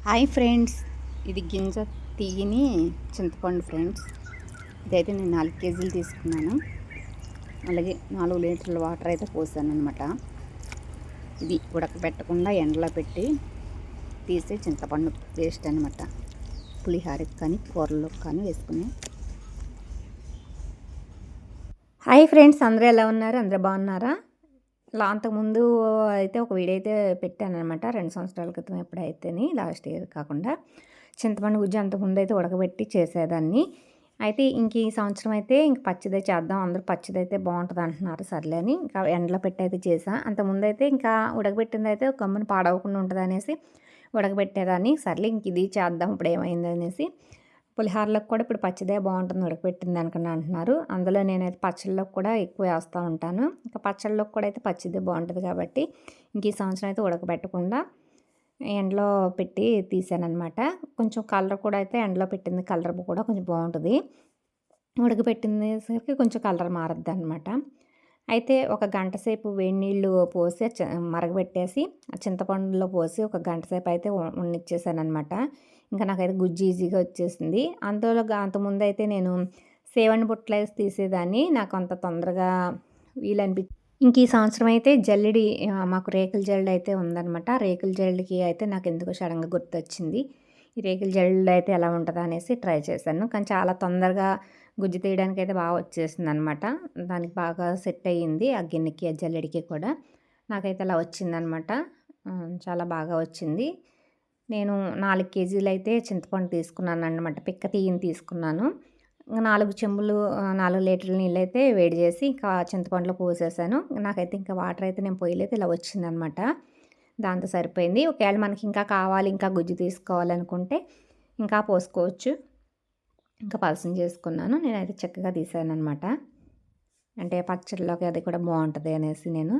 Hi friends, ఇది గింజ తీయని చింతపండు ఫ్రెండ్స్. ఇదైతే నేను 4 కేజీలు తీసుకున్నాను. అలాగే 4 లీటర్ల వాటర్ అయితే పోసాను అనమాట. ఇది ఉడకబెట్టకుండా ఎండలో పెట్టి తీసే చింతపండు పేస్ట్ అనమాట. పులిహోరకి కానీ కూరలోకి కానీ వేసుకుని. హాయ్ ఫ్రెండ్స్, అందరూ ఎలా ఉన్నారు? అందరూ బాగున్నారా? అంతకుముందు అయితే ఒక వీడియో అయితే పెట్టాను అనమాట. 2 సంవత్సరాల క్రితం ఎప్పుడైతేని, లాస్ట్ ఇయర్ కాకుండా చింతపండు గుజ్జు అంతకుముందు అయితే ఉడకబెట్టి చేసేదాన్ని. అయితే ఇంక ఈ సంవత్సరం అయితే ఇంక పచ్చిదే చేద్దాం, అందరూ పచ్చిదైతే బాగుంటుంది అంటున్నారు. సర్లే అని ఇంకా ఎండలో పెట్టి అయితే చేసా. అంతకుముందు అయితే ఇంకా ఉడకబెట్టింది అయితే గమ్మున పాడవకుండా ఉంటుంది అనేసి ఉడకబెట్టేదాన్ని. సర్లే ఇంక ఇది చేద్దాం ఇప్పుడు ఏమైంది అనేసి. పులిహోరలోకి కూడా ఇప్పుడు పచ్చిదే బాగుంటుంది ఉడకబెట్టింది అనుకుని అంటున్నారు. అందులో నేనైతే పచ్చళ్ళలోకి కూడా ఎక్కువ వేస్తూ ఉంటాను. ఇంకా పచ్చళ్ళలోకి కూడా అయితే పచ్చిదే బాగుంటుంది కాబట్టి ఇంక ఈ సంవత్సరం అయితే ఉడకబెట్టకుండా ఎండలో పెట్టి తీసానమాట. కొంచెం కలర్ కూడా అయితే ఎండలో పెట్టింది కలర్ కూడా కొంచెం బాగుంటుంది. ఉడకబెట్టిందేసరికి కొంచెం కలర్ మారద్ది అనమాట. అయితే ఒక గంట సేపు వేడి నీళ్ళు పోసి మరగబెట్టేసి చింతపండులో పోసి ఒక గంట సేపు అయితే ఉన్నిచ్చేసానమాట. ఇంకా నాకైతే గుజ్జు ఈజీగా వచ్చేసింది. అంతకుముందు అయితే నేను సేవని బుట్టలేసి తీసేదాన్ని. నాకు అంత తొందరగా ఇంక ఈ సంవత్సరం అయితే జల్లెడి, మాకు రేకుల జల్లెడ అయితే ఉందనమాట. రేకుల జల్లెడకి అయితే నాకు ఎందుకో సడన్గా గుర్తొచ్చింది. ఈ రేకుల జల్లెడ అయితే ఎలా ఉంటుందా అనేసి ట్రై చేశాను. కానీ చాలా తొందరగా గుజ్జు తీయడానికి అయితే బాగా వచ్చేసింది అనమాట. దానికి బాగా సెట్ అయ్యింది ఆ గిన్నెకి, ఆ జల్లెడికి కూడా. నాకైతే అలా వచ్చిందనమాట. చాలా బాగా వచ్చింది. నేను 4 కేజీలు అయితే చింతపండు తీసుకున్నాను అనమాట. పిక్క తీయని తీసుకున్నాను. 4 చెంబులు 4 లీటర్ల నీళ్ళు అయితే వేడి చేసి ఇంకా చింతపండులో పోసేసాను. నాకైతే ఇంకా వాటర్ అయితే నేను పొయ్యలేదు, ఇలా వచ్చిందనమాట. దాంతో సరిపోయింది. ఒకవేళ మనకి ఇంకా కావాలి, ఇంకా గుజ్జు తీసుకోవాలనుకుంటే ఇంకా పోసుకోవచ్చు. ఇంకా పలసం చేసుకున్నాను. నేనైతే చక్కగా తీసానమాట. అంటే పచ్చడిలోకి అది కూడా బాగుంటుంది అనేసి నేను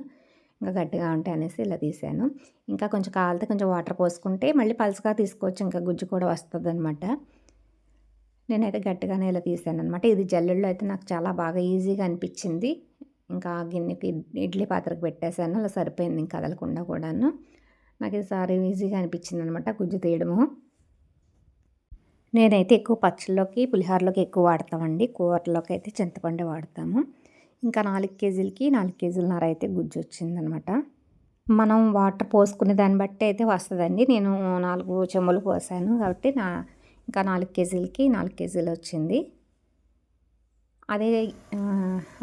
ఇంకా గట్టిగా ఉంటాయి అనేసి ఇలా తీసాను. ఇంకా కొంచెం కాలితే కొంచెం వాటర్ పోసుకుంటే మళ్ళీ పలుచగా తీసుకోవచ్చు, ఇంకా గుజ్జు కూడా వస్తుంది అనమాట. నేనైతే గట్టిగానే ఇలా తీసాను అనమాట. ఇది జల్లెడలో అయితే నాకు చాలా బాగా ఈజీగా అనిపించింది. ఇంకా గిన్నెకి ఇడ్లీ పాత్రకు పెట్టేశాను, అలా సరిపోయింది ఇంకా కదలకుండా కూడాను. నాకు ఈసారి ఈజీగా అనిపించింది అనమాట గుజ్జు తీయడము. నేనైతే ఎక్కువ పచ్చళ్ళలోకి, పులిహోరలోకి ఎక్కువ వాడతామండి. కూరలోకి అయితే చింతపండు వాడతాము. ఇంకా 4 కేజీలకి 4 కేజీలన్నర అయితే గుజ్జు వచ్చిందనమాట. మనం వాటర్ పోసుకునే దాన్ని బట్టి అయితే వస్తుందండి. నేను 4 చెంబులు పోసాను కాబట్టి ఇంకా 4 కేజీలకి 4 కేజీలు వచ్చింది. అదే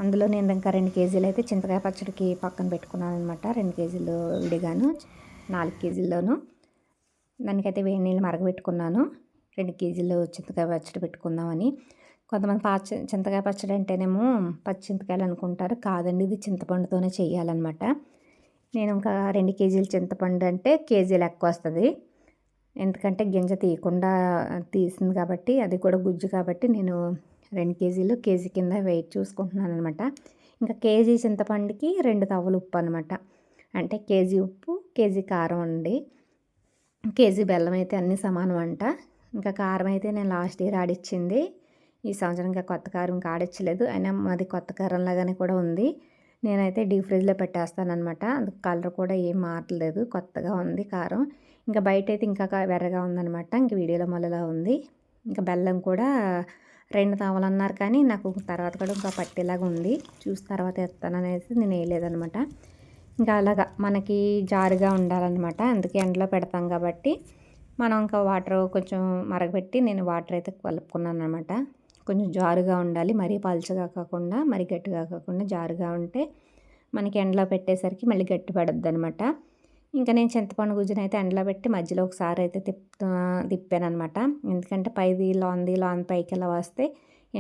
అందులో నేను ఇంకా 2 కేజీలు అయితే చింతకాయ పచ్చడికి పక్కన పెట్టుకున్నాను అనమాట. 2 కేజీలు విడిగాను, 4 కేజీల్లోను దానికైతే వేడి నీళ్ళు మరగబెట్టుకున్నాను. 2 కేజీలు చింతకాయ పచ్చడి పెట్టుకుందామని. కొంతమంది చింతకాయ పచ్చడి అంటేనేమో పచ్చి చింతకాయలు అనుకుంటారు. కాదండి, ఇది చింతపండుతోనే చేయాలన్నమాట. నేను ఇంకా 2 కేజీలు చింతపండు అంటే కేజీ లెక్క వస్తుంది. ఎందుకంటే గింజ తీయకుండా తీసింది కాబట్టి, అది కూడా గుజ్జు కాబట్టి నేను 2 కేజీలు కేజీ కింద వెయిట్ చూసుకుంటున్నాను అనమాట. ఇంకా కేజీ చింతపండుకి 2 తవ్వలు ఉప్పు అనమాట. అంటే కేజీ ఉప్పు, కేజీ కారం అండి. కేజీ బెల్లం అయితే అన్నీ సమానం అంట. ఇంకా కారం అయితే నేను లాస్ట్ ఇయర్ ఆడిచ్చింది. ఈ సంవత్సరం ఇంకా కొత్త కారం ఇంకా ఆడించలేదు. అయినా మాది కొత్త కారం లాగానే కూడా ఉంది. నేనైతే డీప్ ఫ్రిడ్జ్లో పెట్టేస్తానమాట. అందుకు కలర్ కూడా ఏం మారలేదు, కొత్తగా ఉంది కారం. ఇంకా బయట అయితే ఇంకా వెర్రగా ఉందనమాట. ఇంక వీడియోలో మళ్ళీలా ఉంది. ఇంకా బెల్లం కూడా 2 తావాలన్నారు, కానీ నాకు తర్వాత కూడా ఇంకా పట్టేలాగా ఉంది. చూసి తర్వాత ఎత్తాననేసి నేను వేయలేదనమాట. ఇంకా అలాగా మనకి జారుగా ఉండాలన్నమాట. అందుకే ఎండలో పెడతాం కాబట్టి మనం ఇంకా వాటర్ కొంచెం మరగబెట్టి నేను వాటర్ అయితే కలుపుకున్నాను అనమాట. కొంచెం జారుగా ఉండాలి, మరీ పలుచగా కాకుండా మరీ గట్టిగా కాకుండా జారుగా ఉంటే మనకి ఎండలో పెట్టేసరికి మళ్ళీ గట్టి పడుద్ది అనమాట. ఇంకా నేను చింతపండు గుజ్జుని అయితే ఎండలో పెట్టి మధ్యలో ఒకసారి అయితే తిప్పాను అనమాట. ఎందుకంటే పైది లోంది పైకి ఎలా వస్తే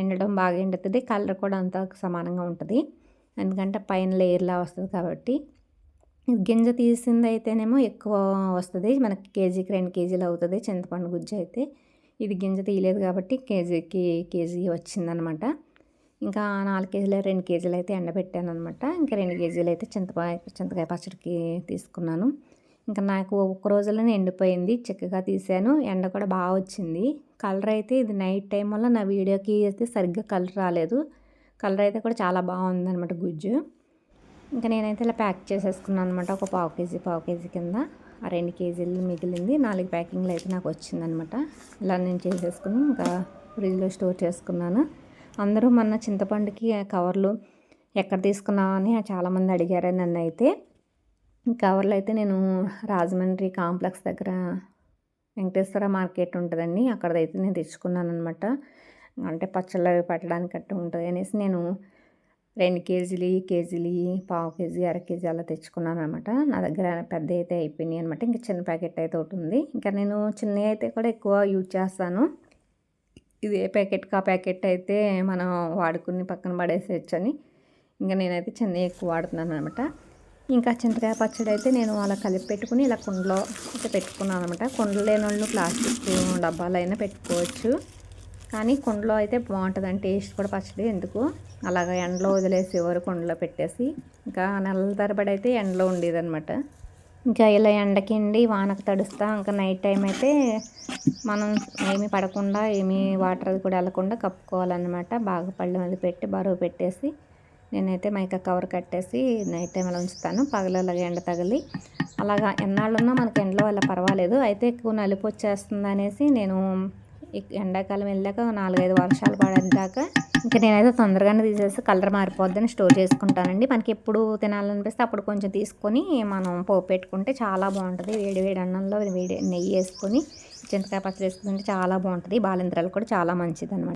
ఎండడం బాగా ఎండుతుంది, కలర్ కూడా అంత సమానంగా ఉంటుంది. ఎందుకంటే పైన లేయర్లా వస్తుంది కాబట్టి. గింజ తీసింది అయితేనేమో ఎక్కువ వస్తుంది, మనకి కేజీకి 2 కేజీలు అవుతుంది చింతపండు గుజ్జు అయితే. ఇది గింజ తీయలేదు కాబట్టి కేజీకి కేజీ వచ్చిందనమాట. ఇంకా 4 కేజీలు 2 కేజీలు అయితే ఎండబెట్టాను అనమాట. ఇంకా 2 కేజీలు అయితే చింతకాయ పచ్చడికి తీసుకున్నాను. ఇంకా నాకు ఒక్క రోజులోనే ఎండిపోయింది, చక్కగా తీసాను. ఎండ కూడా బాగా వచ్చింది. కలర్ అయితే ఇది నైట్ టైం వల్ల నా వీడియోకి అయితే సరిగ్గా కలర్ రాలేదు. కలర్ అయితే కూడా చాలా బాగుందనమాట గుజ్జు. ఇంకా నేనైతే ఇలా ప్యాక్ చేసేసుకున్నాను అనమాట. ఒక పావు కేజీ కింద ఆ 2 కేజీలు మిగిలింది 4 ప్యాకింగ్లు అయితే నాకు వచ్చిందనమాట. ఇలా నేను చేసేసుకుని ఇంకా ఫ్రిడ్జ్లో స్టోర్ చేసుకున్నాను. అందరూ మొన్న చింతపండుకి కవర్లు ఎక్కడ తీసుకున్నావు అని చాలామంది అడిగారు నన్ను. అయితే కవర్లు అయితే నేను రాజమండ్రి కాంప్లెక్స్ దగ్గర వెంకటేశ్వర మార్కెట్ ఉంటుందండి, అక్కడైతే నేను తెచ్చుకున్నాను అనమాట. అంటే పచ్చళ్ళు అవి పెట్టడానికి అట్టు ఉంటుంది అనేసి నేను 2 కేజీలు, కేజీలు, పావు కేజీ, అర కేజీ అలా తెచ్చుకున్నాను అనమాట. నా దగ్గర పెద్ద అయితే అయిపోయినాయి అనమాట. ఇంకా చిన్న ప్యాకెట్ అయితే ఒకటి ఉంది. ఇంకా నేను చిన్నవి అయితే కూడా ఎక్కువ యూజ్ చేస్తాను. ఇది ఏ ప్యాకెట్కి ఆ ప్యాకెట్ అయితే మనం వాడుకుని పక్కన పడేసేయచ్చని ఇంకా నేనైతే చిన్నవి ఎక్కువ వాడుతున్నాను అనమాట. ఇంకా చింతకాయ పచ్చడి అయితే నేను అలా కలిపి పెట్టుకుని ఇలా కుండలో అయితే పెట్టుకున్నాను అనమాట. కుండలు లేని వాళ్ళు ప్లాస్టిక్ డబ్బాలైనా పెట్టుకోవచ్చు, కానీ కుండలో అయితే బాగుంటుందండి టేస్ట్ కూడా పచ్చడి. ఎందుకు అలాగ ఎండలో వదిలేసేవారు కుండలో పెట్టేసి. ఇంకా నెలల తరబడి అయితే ఎండలో ఉండేదన్నమాట. ఇంకా ఇలా ఎండకి ఎండి వానకు తడుస్తా ఇంకా నైట్ టైం అయితే మనం ఏమీ పడకుండా ఏమీ వాటర్ అది కూడా వెళ్ళకుండా కప్పుకోవాలన్నమాట. బాగా పళ్ళెం అది పెట్టి బరువు పెట్టేసి నేనైతే మైకా కవర్ కట్టేసి నైట్ టైం అలా ఉంచుతాను. పగలలాగా ఎండ తగిలి అలాగా ఎన్నాళ్ళున్నా మనకి ఎండలో వల్ల పర్వాలేదు. అయితే ఎక్కువ నలుపు వచ్చేస్తుంది అనేసి నేను ఎండాకాలం వెళ్ళాక 4-5 వర్షాలు పడేదాక ఇంకా నేనైతే తొందరగానే తీసేసి కలర్ మారిపోద్దని స్టోర్ చేసుకుంటానండి. మనకి ఎప్పుడు తినాలనిపిస్తే అప్పుడు కొంచెం తీసుకొని మనం పోపు పెట్టుకుంటే చాలా బాగుంటుంది. వేడి వేడి అన్నంలో వేడి నెయ్యి వేసుకొని చింతకాయ పచ్చడి వేసుకుంటే చాలా బాగుంటుంది. బాలింత్రాలు కూడా చాలా మంచిది అనమాట.